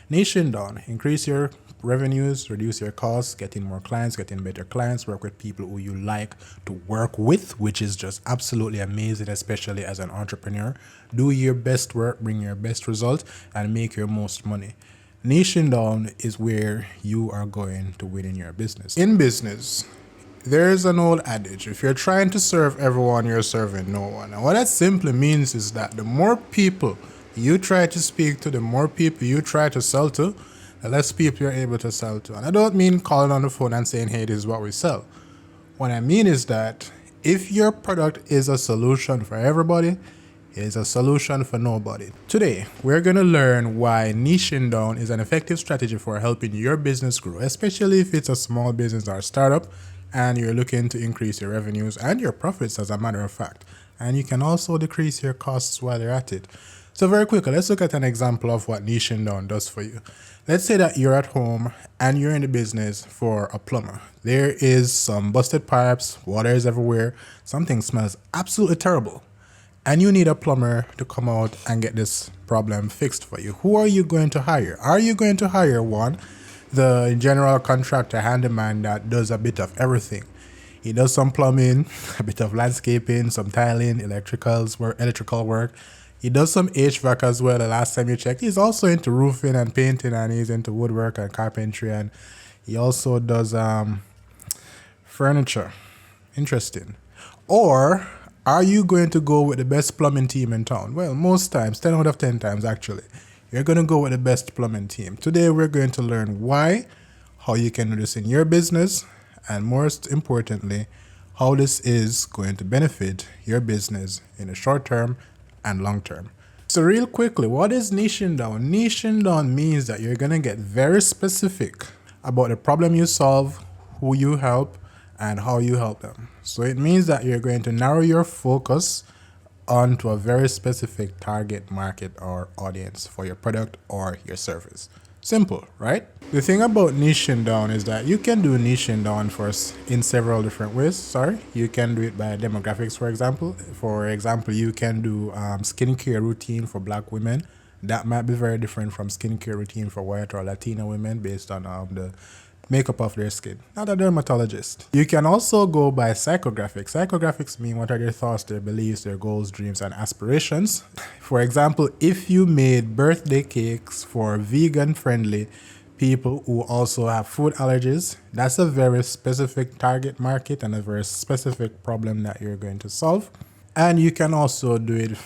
Niching down, increase your revenues, reduce your costs, getting more clients, getting better clients, work with people who you like to work with, which is just absolutely amazing, especially as an entrepreneur. Do your best work, bring your best result, and make your most money. Niching down is where you are going to win in your business. In business, there's an old adage: if you're trying to serve everyone, you're serving no one. And what that simply means is that the more people you try to speak to, the more people you try to sell to, the less people you're able to sell to. And I don't mean calling on the phone and saying, hey, this is what we sell. What I mean is that if your product is a solution for everybody, it is a solution for nobody. Today, we're going to learn why niching down is an effective strategy for helping your business grow, especially if it's a small business or startup and you're looking to increase your revenues and your profits, as a matter of fact. And you can also decrease your costs while you're at it. So very quickly, let's look at an example of what niching down does for you. Let's say that you're at home and you're in the business for a plumber. There is some busted pipes, water is everywhere, something smells absolutely terrible, and you need a plumber to come out and get this problem fixed for you. Who are you going to hire? Are you going to hire one, the general contractor handyman that does a bit of everything? He does some plumbing, a bit of landscaping, some tiling, electrical work. He does some HVAC as well. The last time you checked, he's also into roofing and painting, and he's into woodwork and carpentry, and he also does furniture. Interesting. Or are you going to go with the best plumbing team in town? Well, most times, 10 out of 10 times actually, you're going to go with the best plumbing team. Today, we're going to learn why, how you can do this in your business, and most importantly, how this is going to benefit your business in the short term and long term. So real quickly, what is niching down? Niching down means that you're going to get very specific about the problem you solve, who you help, and how you help them. So it means that you're going to narrow your focus onto a very specific target market or audience for your product or your service. Simple, right? The thing about niching down is that you can do niching down in several different ways. You can do it by demographics, for example. For example, you can do skincare routine for Black women. That might be very different from skincare routine for white or Latino women based on the makeup of their skin. Not a dermatologist. You can also go by psychographics. Psychographics mean what are their thoughts, their beliefs, their goals, dreams, and aspirations. For example, if you made birthday cakes for vegan-friendly people who also have food allergies, that's a very specific target market and a very specific problem that you're going to solve. And you can also do it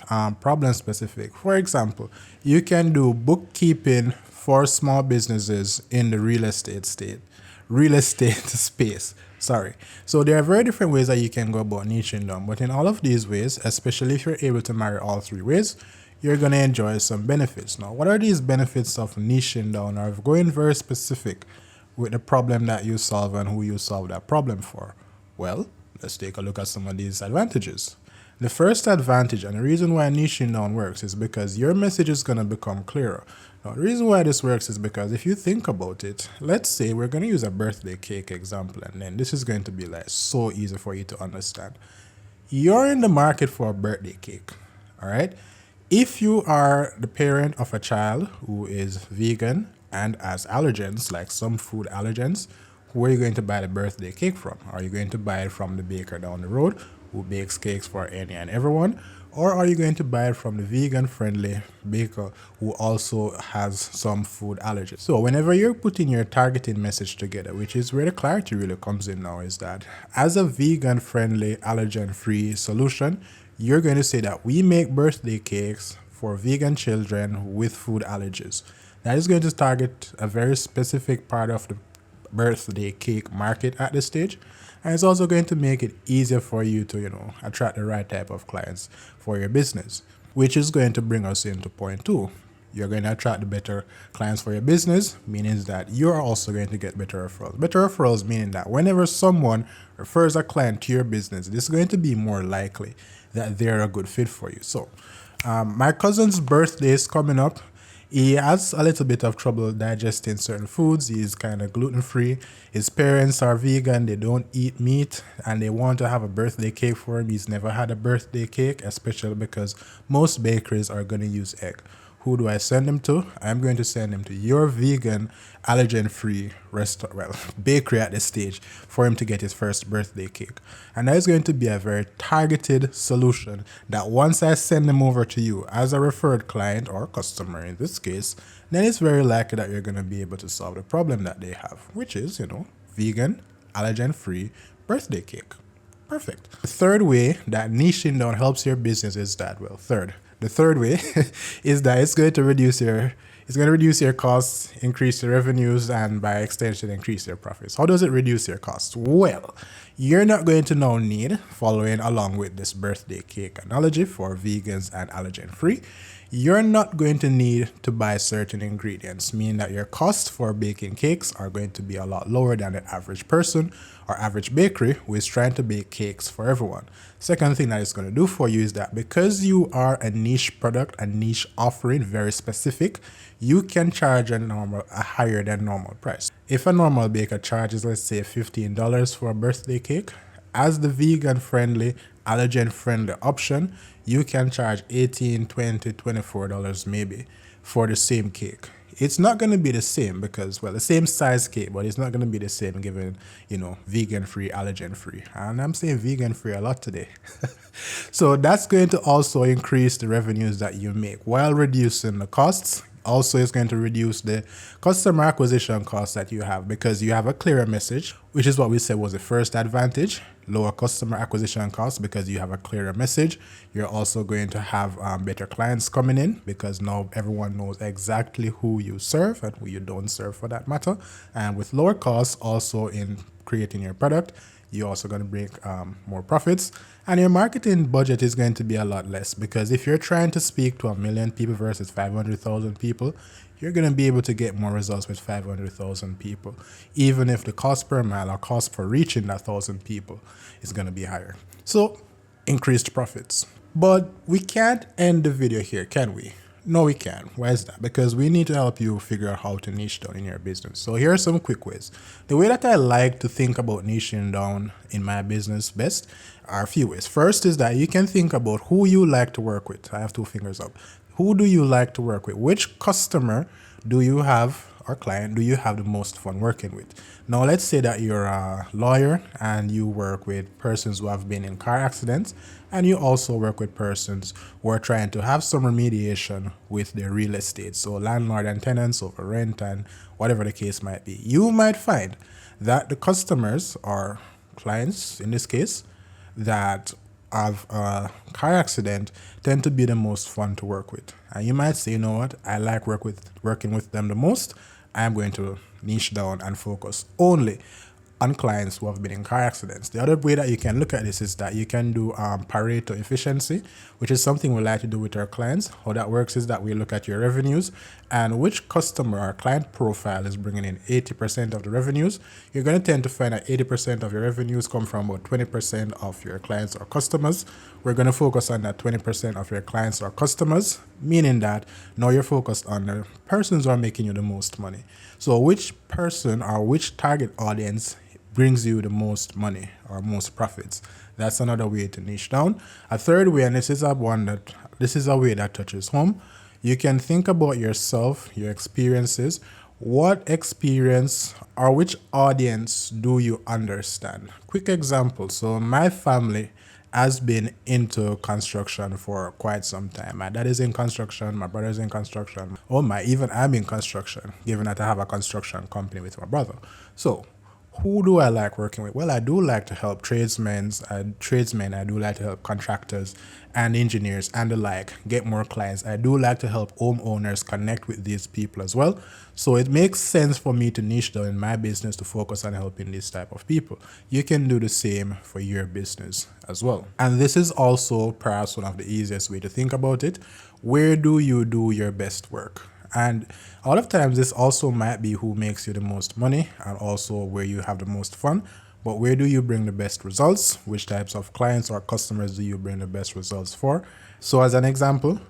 problem specific. For example, you can do bookkeeping for small businesses in the real estate space. So there are very different ways that you can go about niching down, but in all of these ways, especially if you're able to marry all three ways, you're going to enjoy some benefits. Now, what are these benefits of niching down or of going very specific with the problem that you solve and who you solve that problem for? Well, let's take a look at some of these advantages. The first advantage, and the reason why niching down works, is because your message is going to become clearer. Now, the reason why this works is because if you think about it, let's say we're going to use a birthday cake example, and then this is going to be like so easy for you to understand. You're in the market for a birthday cake, all right? If you are the parent of a child who is vegan and has allergens, like some food allergens, where are you going to buy the birthday cake from? Are you going to buy it from the baker down the road who bakes cakes for any and everyone? Or are you going to buy it from the vegan-friendly baker who also has some food allergies? So whenever you're putting your targeting message together, which is where the clarity really comes in now, is that as a vegan-friendly, allergen-free solution, you're going to say that we make birthday cakes for vegan children with food allergies. That is going to target a very specific part of the birthday cake market at this stage. And it's also going to make it easier for you to, attract the right type of clients for your business, which is going to bring us into point 2. You're going to attract the better clients for your business, meaning that you're also going to get better referrals. Better referrals meaning that whenever someone refers a client to your business, this is going to be more likely that they're a good fit for you. So my cousin's birthday is coming up. He has a little bit of trouble digesting certain foods. He's kind of gluten-free. His parents are vegan. They don't eat meat, and they want to have a birthday cake for him. He's never had a birthday cake, especially because most bakeries are going to use egg. Who do I send them to? I'm going to send them to your vegan, allergen-free restaurant, well, bakery at this stage, for him to get his first birthday cake. And that is going to be a very targeted solution that once I send them over to you as a referred client or customer in this case, then it's very likely that you're going to be able to solve the problem that they have, which is, vegan, allergen-free birthday cake. Perfect. The third way that niching down helps your business is that, the third way is that it's going to reduce your costs, increase your revenues, and by extension, increase your profits. How does it reduce your costs? Well, you're not going to now need, following along with this birthday cake analogy for vegans and allergen-free, you're not going to need to buy certain ingredients, meaning that your costs for baking cakes are going to be a lot lower than the average person or average bakery who is trying to bake cakes for everyone. Second thing that it's going to do for you is that because you are a niche product, a niche offering, very specific, you can charge a higher than normal price. If a normal baker charges, let's say $15 for a birthday cake, as the vegan-friendly, allergen-friendly option, you can charge $18, $20, $24 maybe for the same cake. It's not going to be the same because, the same size cake, but it's not going to be the same given, vegan-free, allergen-free. And I'm saying vegan-free a lot today. So that's going to also increase the revenues that you make while reducing the costs. Also, it's going to reduce the customer acquisition costs that you have because you have a clearer message, which is what we said was the first advantage. Lower customer acquisition costs because you have a clearer message. You're also going to have better clients coming in because now everyone knows exactly who you serve and who you don't serve for that matter. And with lower costs also in creating your product, you're also going to bring more profits, and your marketing budget is going to be a lot less because if you're trying to speak to 1 million people versus 500,000 people, you're going to be able to get more results with 500,000 people, even if the cost per mile or cost for reaching that 1,000 people is going to be higher. So, increased profits. But we can't end the video here, can we? No, we can't. Why is that? Because we need to help you figure out how to niche down in your business. So here are some quick ways. The way that I like to think about niching down in my business best are a few ways. First is that you can think about who you like to work with. I have two fingers up. Who do you like to work with? Which customer do you have or client do you have the most fun working with? Now, let's say that you're a lawyer and you work with persons who have been in car accidents, and you also work with persons who are trying to have some remediation with their real estate. So landlord and tenants over rent and whatever the case might be. You might find that the customers or clients, in this case, that have a car accident tend to be the most fun to work with. And you might say, you know what, I like working with them the most. I'm going to niche down and focus only on clients who have been in car accidents. The other way that you can look at this is that you can do Pareto efficiency, which is something we like to do with our clients. How that works is that we look at your revenues and which customer or client profile is bringing in 80% of the revenues. You're going to tend to find that 80% of your revenues come from about 20% of your clients or customers. We're going to focus on that 20% of your clients or customers, meaning that now you're focused on the persons who are making you the most money. So which person or which target audience brings you the most money or most profits? That's another way to niche down. A third way, and this is a way that touches home. You can think about yourself, your experiences. What experience or which audience do you understand? Quick example. So my family has been into construction for quite some time. My dad is in construction, my brother is in construction. Even I'm in construction, given that I have a construction company with my brother. So who do I like working with? Well, I do like to help tradesmen. I do like to help contractors and engineers and the like get more clients. I do like to help homeowners connect with these people as well. So it makes sense for me to niche down in my business to focus on helping this type of people. You can do the same for your business as well. And this is also perhaps one of the easiest way to think about it. Where do you do your best work? And a lot of times this also might be who makes you the most money and also where you have the most fun. But where do you bring the best results? Which types of clients or customers do you bring the best results for? So as an example,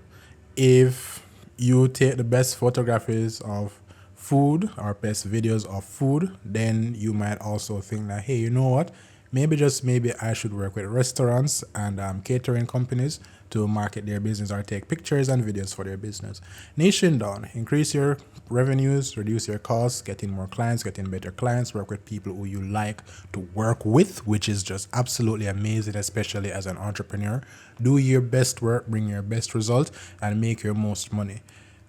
if you take the best photographies of food or best videos of food, then you might also think that, hey, you know what? maybe just maybe I should work with restaurants and catering companies to market their business or take pictures and videos for their business. Niching down, increase your revenues, reduce your costs, getting more clients, getting better clients, work with people who you like to work with, which is just absolutely amazing, especially as an entrepreneur. Do your best work, bring your best result, and make your most money.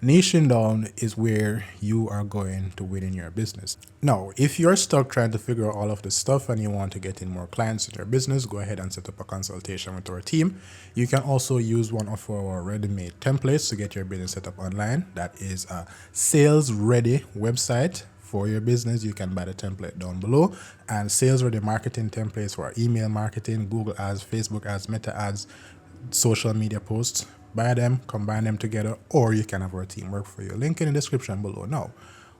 Niching down is where you are going to win in your business. Now, if you're stuck trying to figure out all of this stuff and you want to get in more clients in your business, go ahead and set up a consultation with our team. You can also use one of our ready-made templates to get your business set up online. That is a sales-ready website for your business. You can buy the template down below, and sales-ready marketing templates for email marketing, Google ads, Facebook ads, Meta ads, social media posts. Buy them, combine them together, or you can have our team work for you. Link in the description below. Now,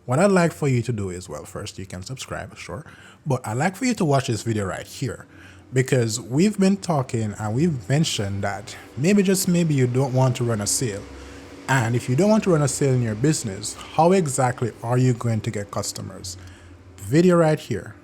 what I'd like for you to do is, well, first you can subscribe, sure, but I'd like for you to watch this video right here, because we've been talking and we've mentioned that maybe just maybe you don't want to run a sale. And if you don't want to run a sale in your business, how exactly are you going to get customers? Video right here.